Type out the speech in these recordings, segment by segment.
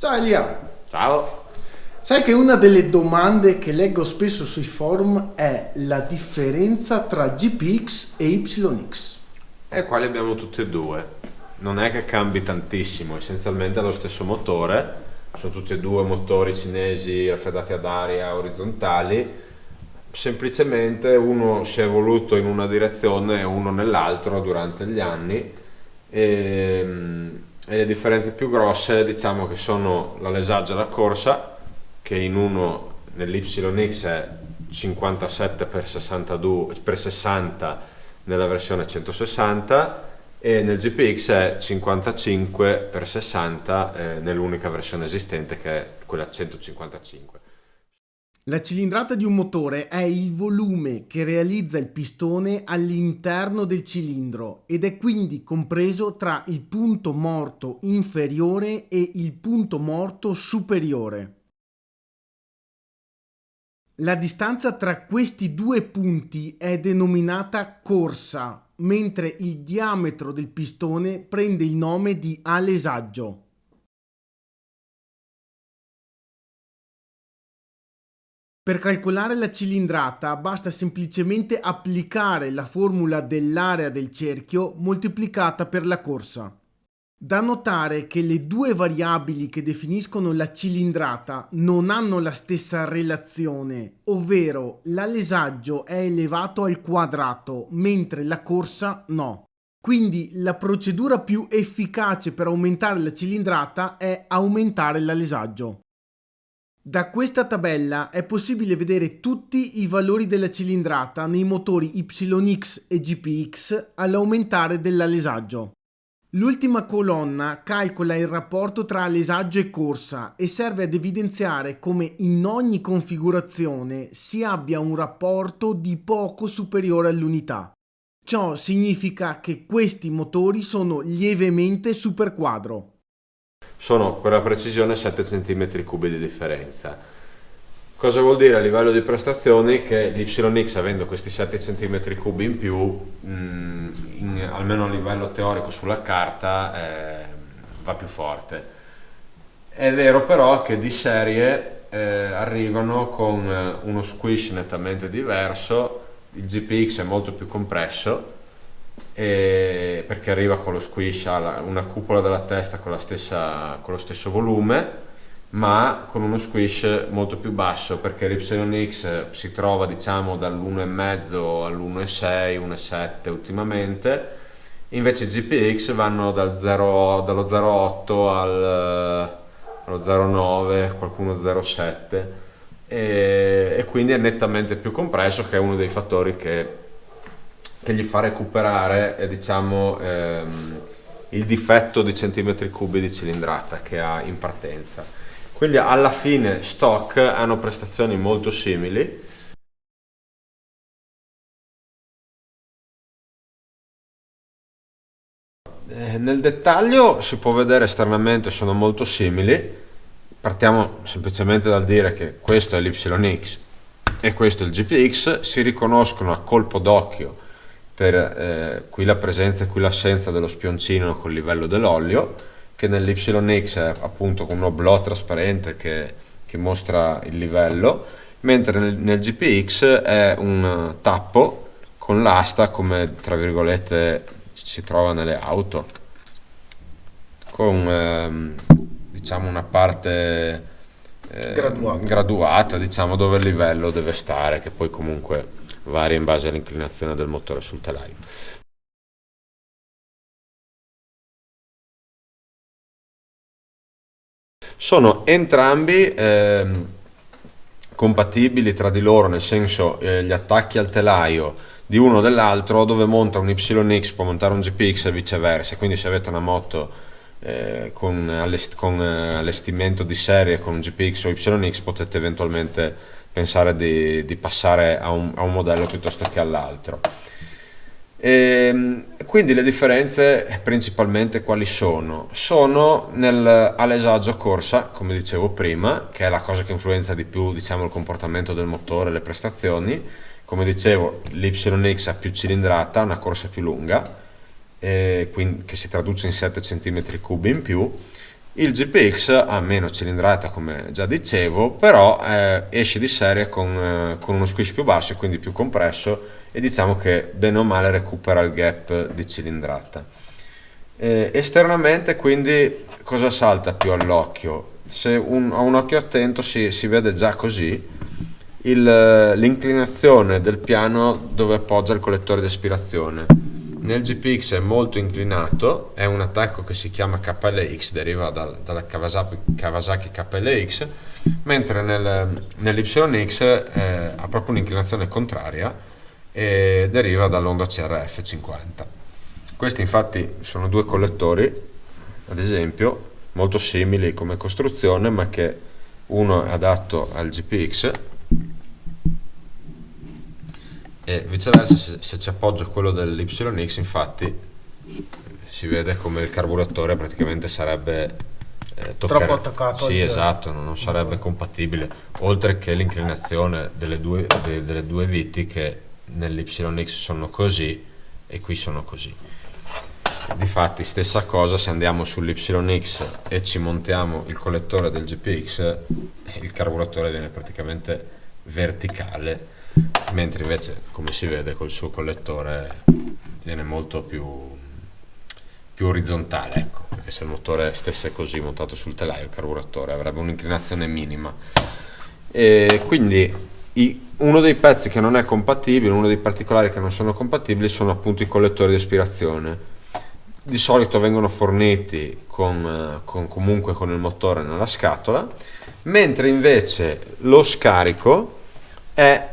Ciao Elia, Ciao. sai che una delle domande che leggo spesso sui forum è la differenza tra GPX e YX. E quali abbiamo tutti e due. Non è che cambi tantissimo, essenzialmente è lo stesso motore, sono tutti e due motori cinesi raffreddati ad aria orizzontali, semplicemente uno si è evoluto in una direzione e uno nell'altro durante gli anni e le differenze più grosse diciamo che sono l'alesaggio e la corsa, che in uno nell'YX è 57x62x60 nella versione 160 e nel GPX è 55x60 nell'unica versione esistente che è quella 155. La cilindrata di un motore è il volume che realizza il pistone all'interno del cilindro ed è quindi compreso tra il punto morto inferiore e il punto morto superiore. La distanza tra questi due punti è denominata corsa, mentre il diametro del pistone prende il nome di alesaggio. Per calcolare la cilindrata basta semplicemente applicare la formula dell'area del cerchio moltiplicata per la corsa. Da notare che le due variabili che definiscono la cilindrata non hanno la stessa relazione, ovvero l'alesaggio è elevato al quadrato, mentre la corsa no. Quindi la procedura più efficace per aumentare la cilindrata è aumentare l'alesaggio. Da questa tabella è possibile vedere tutti i valori della cilindrata nei motori YX e GPX all'aumentare dell'alesaggio. L'ultima colonna calcola il rapporto tra alesaggio e corsa e serve ad evidenziare come in ogni configurazione si abbia un rapporto di poco superiore all'unità. Ciò significa che questi motori sono lievemente superquadro. Sono per la precisione 7 cm3 di differenza. Cosa vuol dire a livello di prestazioni? Che l'YX, avendo questi 7 cm3 in più, almeno a livello teorico sulla carta, va più forte. È vero però che di serie arrivano con uno squish nettamente diverso, il GPX è molto più compresso perché arriva con lo squish, ha una cupola della testa con lo stesso volume, ma con uno squish molto più basso perché l'YX si trova diciamo dall'1,5 all'1,6, 1,7 ultimamente, invece i GPX vanno dallo 0,8 allo 0,9, qualcuno 0,7 e quindi è nettamente più compresso, che è uno dei fattori che gli fa recuperare diciamo, il difetto di centimetri cubi di cilindrata che ha in partenza. Quindi alla fine stock hanno prestazioni molto simili. Nel dettaglio si può vedere esternamente sono molto simili. Partiamo semplicemente dal dire che questo è l'YX e questo è il GPX, si riconoscono a colpo d'occhio per qui la presenza e qui l'assenza dello spioncino col livello dell'olio, che nell'YX è appunto con un oblò trasparente che mostra il livello, mentre nel GPX è un tappo con l'asta come tra virgolette si trova nelle auto, con diciamo una parte graduata diciamo dove il livello deve stare, che poi comunque varia in base all'inclinazione del motore sul telaio. Sono entrambi compatibili tra di loro, nel senso gli attacchi al telaio di uno o dell'altro, dove monta un YX può montare un GPX e viceversa, quindi se avete una moto con allestimento di serie con un GPX o YX potete eventualmente pensare di passare a un modello piuttosto che all'altro. Quindi le differenze principalmente quali sono? Sono nell'alesaggio corsa, come dicevo prima, che è la cosa che influenza di più diciamo, il comportamento del motore e le prestazioni. Come dicevo, l'YX ha più cilindrata, una corsa più lunga, quindi, che si traduce in 7 cm3 in più, Il GPX ha meno cilindrata, come già dicevo, però esce di serie con uno squish più basso e quindi più compresso, e diciamo che bene o male recupera il gap di cilindrata. Esternamente quindi cosa salta più all'occhio? Se a un occhio attento si vede già così l'inclinazione del piano dove appoggia il collettore di aspirazione. Nel GPX è molto inclinato, è un attacco che si chiama KLX, deriva dalla Kawasaki KLX, mentre nell'YX ha proprio un'inclinazione contraria e deriva dall'Honda CRF 50. Questi infatti sono due collettori, ad esempio, molto simili come costruzione, ma che uno è adatto al GPX e viceversa. Se ci appoggio quello dell'YX, infatti si vede come il carburatore praticamente sarebbe troppo attaccato. Sì, esatto, non sarebbe compatibile, oltre che l'inclinazione delle due viti, che nell'YX sono così e qui sono così. Difatti stessa cosa, se andiamo sull'YX e ci montiamo il collettore del GPX, il carburatore viene praticamente verticale, mentre invece, come si vede, col suo collettore viene molto più orizzontale, ecco, perché se il motore stesse così montato sul telaio, il carburatore avrebbe un'inclinazione minima. E quindi uno dei pezzi che non è compatibile, uno dei particolari che non sono compatibili, sono appunto i collettori di aspirazione. Di solito vengono forniti comunque con il motore nella scatola, mentre invece lo scarico è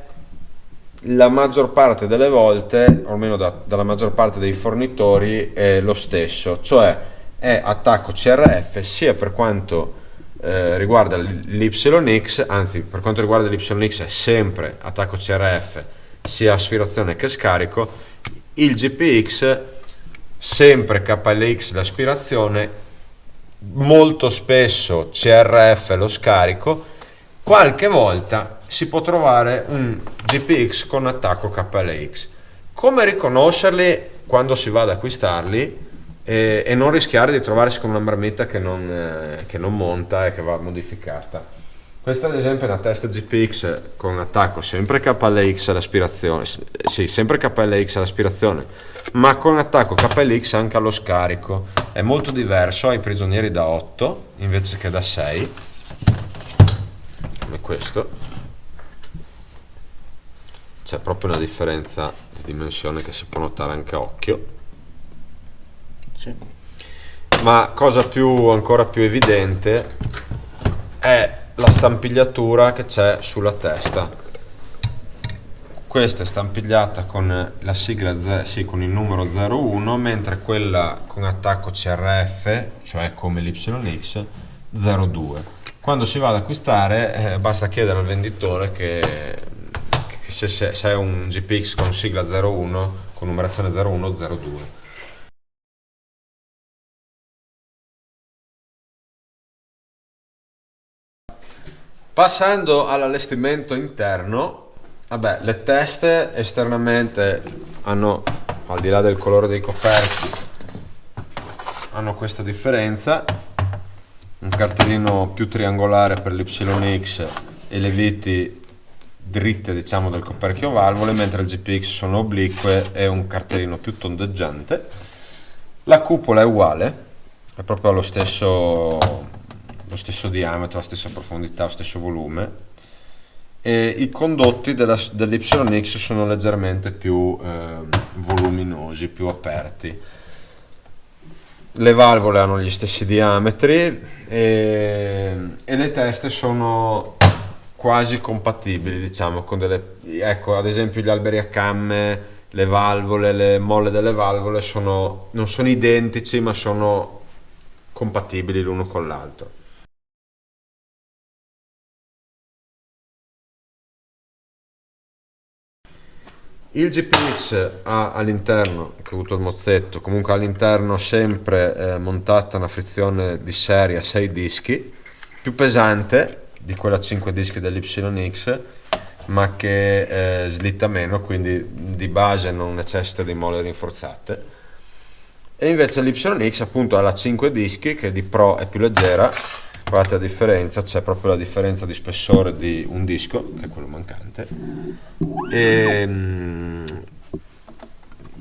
la maggior parte delle volte, o almeno dalla maggior parte dei fornitori, è lo stesso, cioè è attacco CRF sia per quanto riguarda l'YX, anzi per quanto riguarda l'YX è sempre attacco CRF sia aspirazione che scarico. Il GPX sempre KLX l'aspirazione, molto spesso CRF lo scarico, qualche volta si può trovare un GPX con attacco KLX. Come riconoscerli quando si va ad acquistarli e non rischiare di trovarsi con una marmitta che non monta e che va modificata? Questa ad esempio è una testa GPX con attacco sempre KLX all'aspirazione, sì, sempre KLX all'aspirazione, ma con attacco KLX anche allo scarico. È molto diverso, ha i prigionieri da 8 invece che da 6, come questo. C'è proprio una differenza di dimensione che si può notare anche a occhio. Sì. Ma cosa ancora più evidente è la stampigliatura che c'è sulla testa. Questa è stampigliata con la sigla con il numero 01, mentre quella con attacco CRF, cioè come l'YX, 02. Quando si va ad acquistare basta chiedere al venditore che se è un GPX con sigla 01, con numerazione 01 o 02. Passando all'allestimento interno, vabbè, le teste esternamente hanno, al di là del colore dei coperchi, hanno questa differenza: un cartellino più triangolare per l'YX e le viti dritte, diciamo, del coperchio valvole, mentre il GPX sono oblique e un cartellino più tondeggiante. La cupola è uguale, è proprio lo stesso diametro, la stessa profondità, lo stesso volume, e i condotti dell'YX sono leggermente più voluminosi, più aperti. Le valvole hanno gli stessi diametri e le teste sono quasi compatibili, diciamo, con ecco, ad esempio gli alberi a camme, le valvole, le molle delle valvole non sono identici, ma sono compatibili l'uno con l'altro. Il GPX ha all'interno, che ho avuto il mozzetto, comunque all'interno sempre montata una frizione di serie a 6 dischi, più pesante di quella a 5 dischi dell'YX, ma che slitta meno, quindi di base non necessita di molle rinforzate. E invece l'YX appunto ha la 5 dischi, che di Pro è più leggera. Guardate la differenza, c'è proprio la differenza di spessore di un disco, che è quello mancante. E,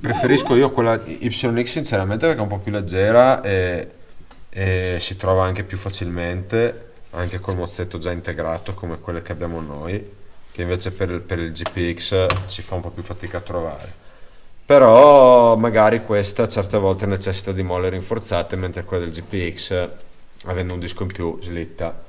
preferisco io quella YX sinceramente perché è un po' più leggera e si trova anche più facilmente, anche col mozzetto già integrato come quelle che abbiamo noi, che invece per il GPX si fa un po' più fatica a trovare. Però magari questa certe volte necessita di molle rinforzate, mentre quella del GPX, avendo un disco in più, slitta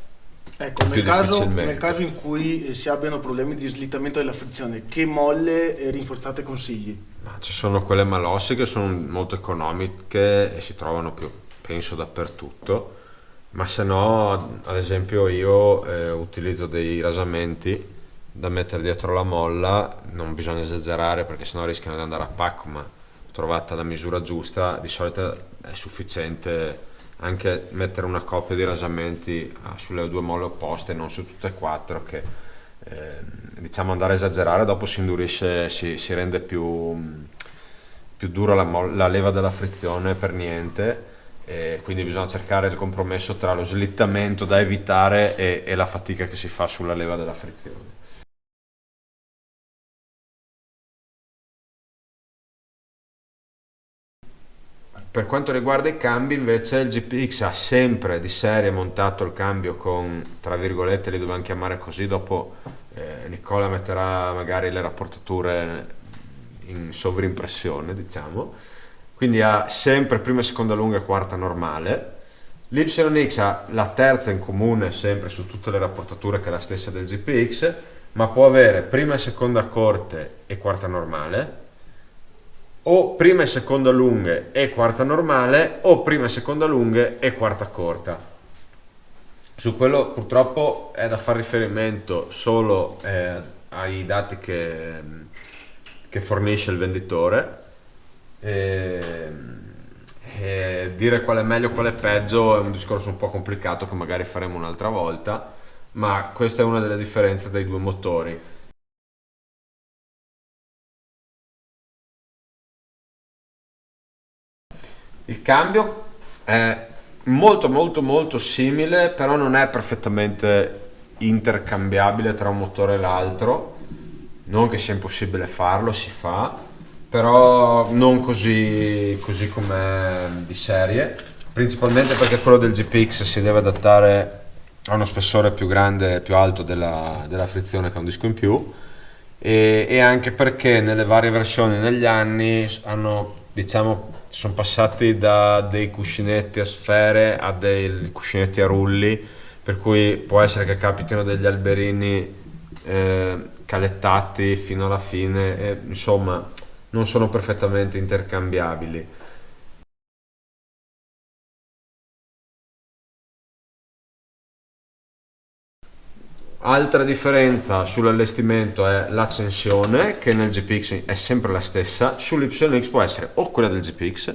Ecco, più nel difficilmente. caso in cui si abbiano problemi di slittamento della frizione, che molle rinforzate consigli? Ma ci sono quelle malossi che sono molto economiche e si trovano più, penso, dappertutto, ma se no, ad esempio, io utilizzo dei rasamenti da mettere dietro la molla, non bisogna esagerare perché sennò rischiano di andare a pacco, ma trovata la misura giusta, di solito è sufficiente anche mettere una coppia di rasamenti sulle due molle opposte, non su tutte e quattro, che diciamo andare a esagerare dopo si indurisce, si rende più dura la leva della frizione per niente, e quindi bisogna cercare il compromesso tra lo slittamento da evitare e la fatica che si fa sulla leva della frizione. Per quanto riguarda i cambi, invece, il GPX ha sempre di serie montato il cambio con, tra virgolette, li dobbiamo chiamare così, dopo Nicola metterà magari le rapportature in sovrimpressione, diciamo. Quindi ha sempre prima e seconda lunga e quarta normale. L'YX ha la terza in comune sempre su tutte le rapportature, che è la stessa del GPX, ma può avere prima e seconda corte e quarta normale, o prima e seconda lunghe e quarta normale, o prima e seconda lunghe e quarta corta. Su quello purtroppo è da fare riferimento solo ai dati che fornisce il venditore. E, e dire qual è meglio e qual è peggio è un discorso un po' complicato che magari faremo un'altra volta, ma questa è una delle differenze dei due motori. Il cambio è molto molto molto simile, però non è perfettamente intercambiabile tra un motore e l'altro. Non che sia impossibile farlo, si fa, però non così come di serie. Principalmente perché quello del GPX si deve adattare a uno spessore più grande e più alto della frizione, che è un disco in più, e anche perché nelle varie versioni negli anni diciamo, sono passati da dei cuscinetti a sfere a dei cuscinetti a rulli, per cui può essere che capitino degli alberini calettati fino alla fine, e, insomma, non sono perfettamente intercambiabili. Altra differenza sull'allestimento è l'accensione, che nel GPX è sempre la stessa. Sull'YX può essere o quella del GPX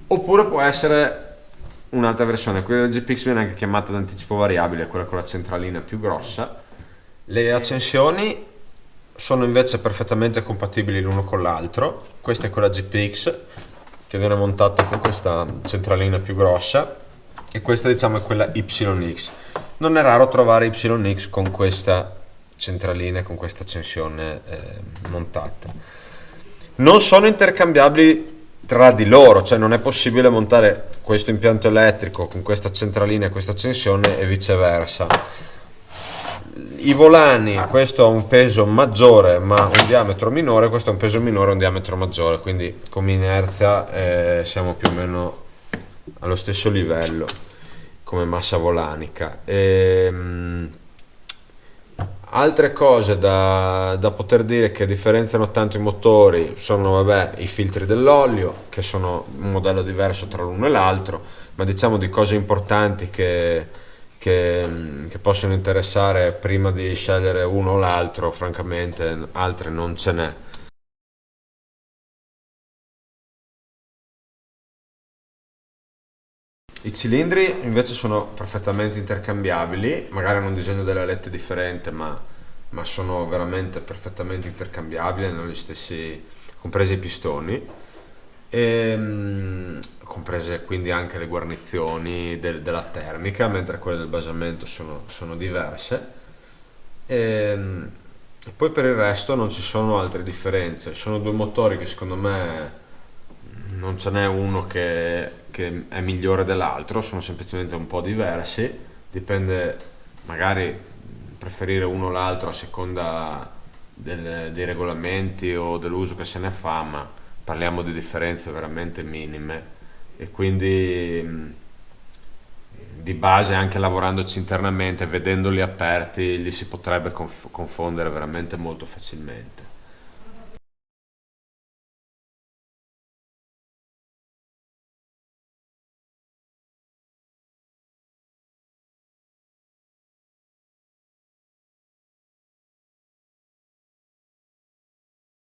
oppure può essere un'altra versione. Quella del GPX viene anche chiamata d'anticipo variabile, quella con la centralina più grossa. Le accensioni sono invece perfettamente compatibili l'uno con l'altro. Questa è quella GPX, che viene montata con questa centralina più grossa, e questa, diciamo, è quella YX. Non è raro trovare YX con questa centralina e con questa accensione montata. Non sono intercambiabili tra di loro, cioè non è possibile montare questo impianto elettrico con questa centralina e questa accensione e viceversa. I volani, questo ha un peso maggiore ma un diametro minore, questo ha un peso minore e un diametro maggiore, quindi come inerzia siamo più o meno allo stesso livello come massa volanica. Altre cose da poter dire che differenziano tanto i motori sono, vabbè, i filtri dell'olio, che sono un modello diverso tra l'uno e l'altro, ma diciamo di cose importanti che possono interessare prima di scegliere uno o l'altro, francamente, altre non ce n'è. I cilindri invece sono perfettamente intercambiabili, magari hanno un disegno delle alette differente, ma sono veramente perfettamente intercambiabili, hanno gli stessi, compresi i pistoni. comprese quindi anche le guarnizioni della termica, mentre quelle del basamento sono diverse. E poi per il resto non ci sono altre differenze. Sono due motori che secondo me non ce n'è uno che è migliore dell'altro, sono semplicemente un po' diversi, dipende magari preferire uno o l'altro a seconda dei regolamenti o dell'uso che se ne fa, ma parliamo di differenze veramente minime e quindi di base anche lavorandoci internamente, vedendoli aperti, li si potrebbe confondere veramente molto facilmente.